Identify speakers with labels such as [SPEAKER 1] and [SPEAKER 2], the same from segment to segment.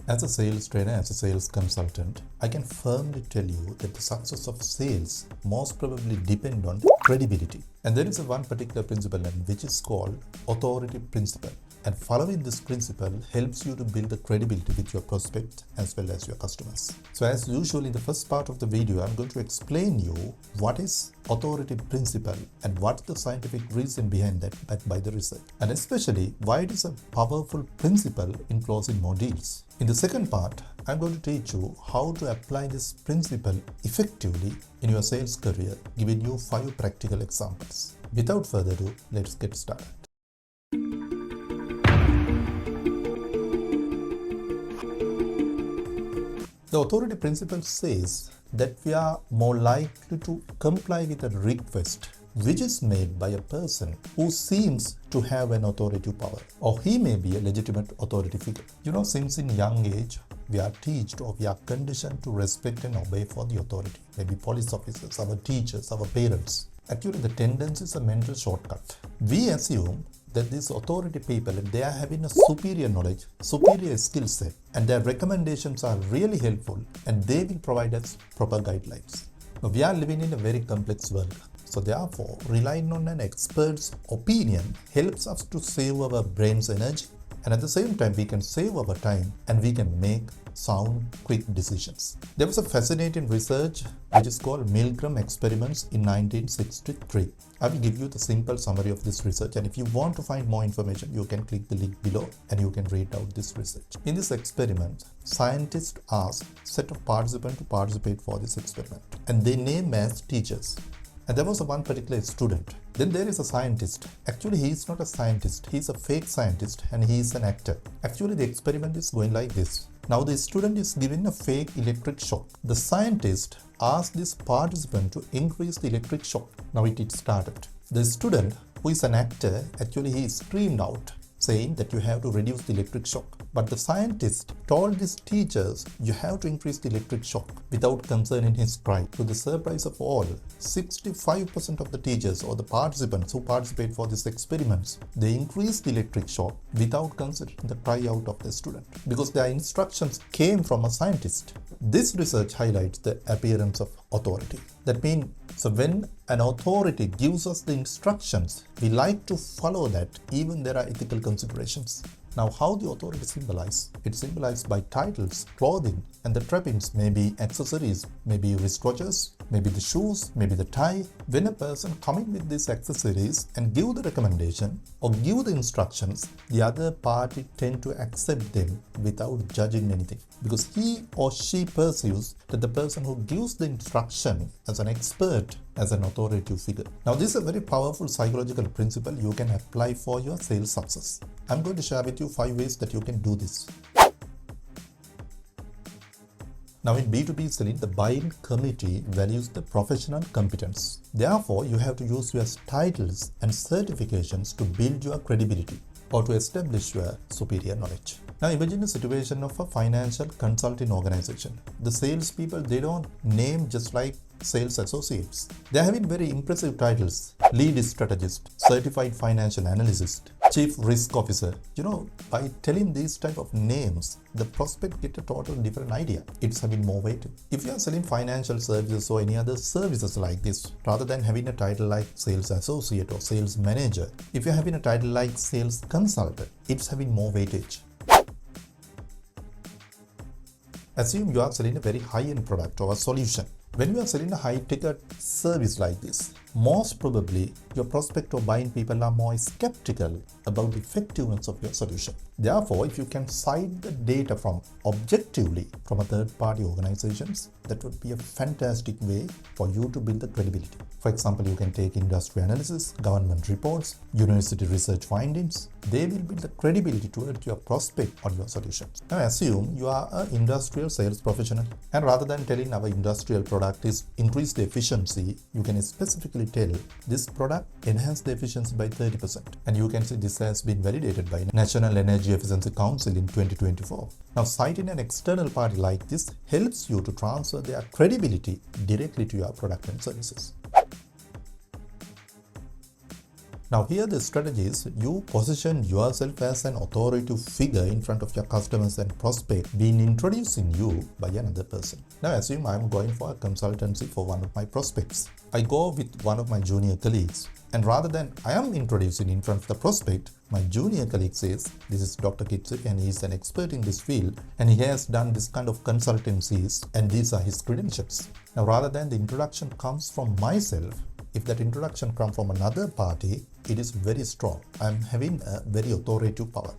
[SPEAKER 1] As a sales trainer, as a sales consultant, I can firmly tell you that the success of sales most probably depend on credibility. And there is one particular principle which is called authority principle. And following this principle helps you to build the credibility with your prospect as well as your customers. So as usual, in the first part of the video, I'm going to explain you what is authority principle and what's the scientific reason behind that backed by the research. And especially why it is a powerful principle in closing more deals. In the second part, I'm going to teach you how to apply this principle effectively in your sales career, giving you 5 practical examples. Without further ado, let's get started. The authority principle says that we are more likely to comply with a request which is made by a person who seems to have an authoritative power, or he may be a legitimate authority figure. Since in young age, we are taught or we are conditioned to respect and obey for the authority, maybe police officers, our teachers, our parents. Actually, the tendency is a mental shortcut. We assume that these authority people, they are having a superior knowledge, superior skill set, and their recommendations are really helpful and they will provide us proper guidelines. Now, we are living in a very complex world. So therefore, relying on an expert's opinion helps us to save our brain's energy, and at the same time we can save our time and we can make sound, quick decisions. There was a fascinating research which is called Milgram experiments in 1963. I will give you the simple summary of this research, and if you want to find more information, you can click the link below and you can read out this research. In this experiment, scientists asked a set of participants to participate for this experiment, and they named as teachers. And there was one particular student. Then there is a scientist. Actually, he is not a scientist. He is a fake scientist and he is an actor. Actually, the experiment is going like this. Now, the student is given a fake electric shock. The scientist asked this participant to increase the electric shock. Now, it started. The student, who is an actor, actually he screamed out, saying that you have to reduce the electric shock. But the scientist told these teachers, you have to increase the electric shock without concerning his cry. To the surprise of all, 65% of the teachers or the participants who participate for these experiments, they increased the electric shock without considering the cry out of the student, because their instructions came from a scientist. This research highlights the appearance of authority. That means, so when an authority gives us the instructions, we like to follow that, even there are ethical considerations. Now, how the authority symbolized? It symbolized by titles, clothing, and the trappings, maybe accessories, maybe wristwatches, maybe the shoes, maybe the tie. When a person coming with these accessories and give the recommendation or give the instructions, the other party tend to accept them without judging anything, because he or she perceives that the person who gives the instruction as an expert, as an authoritative figure. Now, this is a very powerful psychological principle you can apply for your sales success. I'm going to share with you 5 ways that you can do this. Now, in B2B selling, the buying committee values the professional competence. Therefore, you have to use your titles and certifications to build your credibility or to establish your superior knowledge. Now, imagine a situation of a financial consulting organization. The salespeople, they don't name just like sales associates. They are having very impressive titles: lead strategist, certified financial analyst, chief risk officer. By telling these type of names, the prospect get a total different idea. It's having more weight. If you are selling financial services or any other services like this, rather than having a title like sales associate or sales manager, if you're having a title like sales consultant, it's having more weightage. Assume you are selling a very high-end product or a solution. When you are selling a high-ticket service like this, most probably your prospect or buying people are more skeptical about the effectiveness of your solution. Therefore, if you can cite the data from objectively from a third-party organizations, that would be a fantastic way for you to build the credibility. For example, you can take industry analysis, government reports, university research findings. They will build the credibility towards your prospect or your solutions. Now, assume you are an industrial sales professional, and rather than telling our industrial product is increase the efficiency, you can specifically tell this product enhance the efficiency by 30%. And you can see this has been validated by National Energy Efficiency Council in 2024. Now, citing an external party like this helps you to transfer their credibility directly to your product and services. Now here the strategy is you position yourself as an authoritative figure in front of your customers and prospects being introducing you by another person. Now assume I'm going for a consultancy for one of my prospects. I go with one of my junior colleagues, and rather than I am introducing in front of the prospect, my junior colleague says, this is Dr. Kithsiri and he is an expert in this field and he has done this kind of consultancies and these are his credentials. Now rather than the introduction comes from myself, if that introduction comes from another party, it is very strong. I am having a very authoritative power.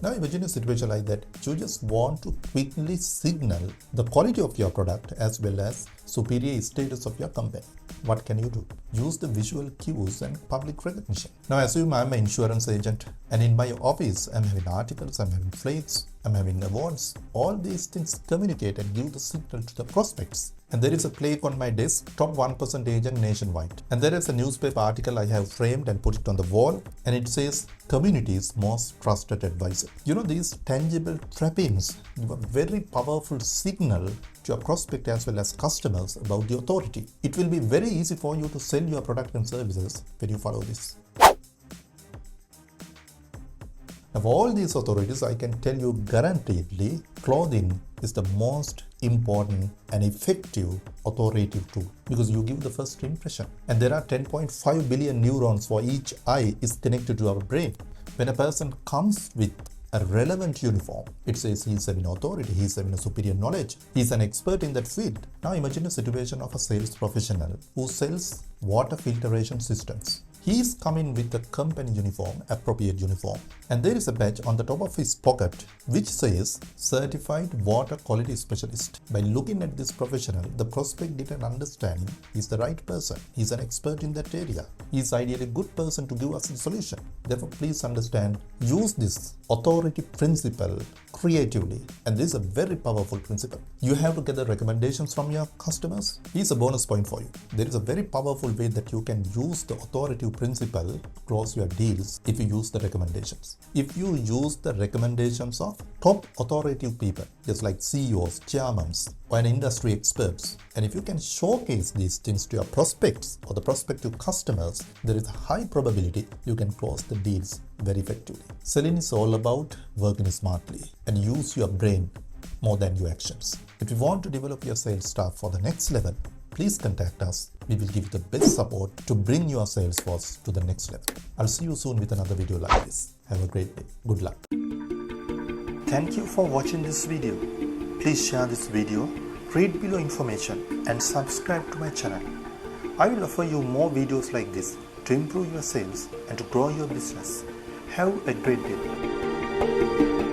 [SPEAKER 1] Now imagine a situation like that. You just want to quickly signal the quality of your product as well as superior status of your company. What can you do? Use the visual cues and public recognition. Now assume I'm an insurance agent and in my office I'm having articles, I'm having flags, I'm having awards. All these things communicate and give the signal to the prospects. And there is a plaque on my desk, top 1% agent nationwide. And there is a newspaper article I have framed and put it on the wall and it says community's most trusted advisor. You know, these tangible trappings give a very powerful signal to your prospect as well as customers about the authority. It will be very easy for you to sell your product and services when you follow this. Of all these authorities, I can tell you guaranteedly, clothing is the most important and effective authoritative tool because you give the first impression. And there are 10.5 billion neurons for each eye is connected to our brain. When a person comes with a relevant uniform, it says he's having authority, he's having a superior knowledge, he's an expert in that field. Now imagine a situation of a sales professional who sells water filtration systems. He is coming with a company uniform, appropriate uniform, and there is a badge on the top of his pocket which says Certified Water Quality Specialist. By looking at this professional, the prospect get an understanding he's the right person, he's an expert in that area, he's ideally a good person to give us a solution. Therefore, please understand, use this authority principle creatively, and this is a very powerful principle. You have to get the recommendations from your customers. Here's a bonus point for you. There is a very powerful way that you can use the authoritative principle to close your deals if you use the recommendations. If you use the recommendations of top authoritative people, just like CEOs, chairmen, or an industry experts, and if you can showcase these things to your prospects or the prospective customers, there is a high probability you can close the deals very effectively. Selling is all about working smartly and use your brain more than your actions. If you want to develop your sales staff for the next level, please contact us. We will give you the best support to bring your sales force to the next level. I'll see you soon with another video like this. Have a great day. Good luck. Thank you for watching this video. Please share this video, read below information and subscribe to my channel. I will offer you more videos like this to improve your sales and to grow your business. Have a great day.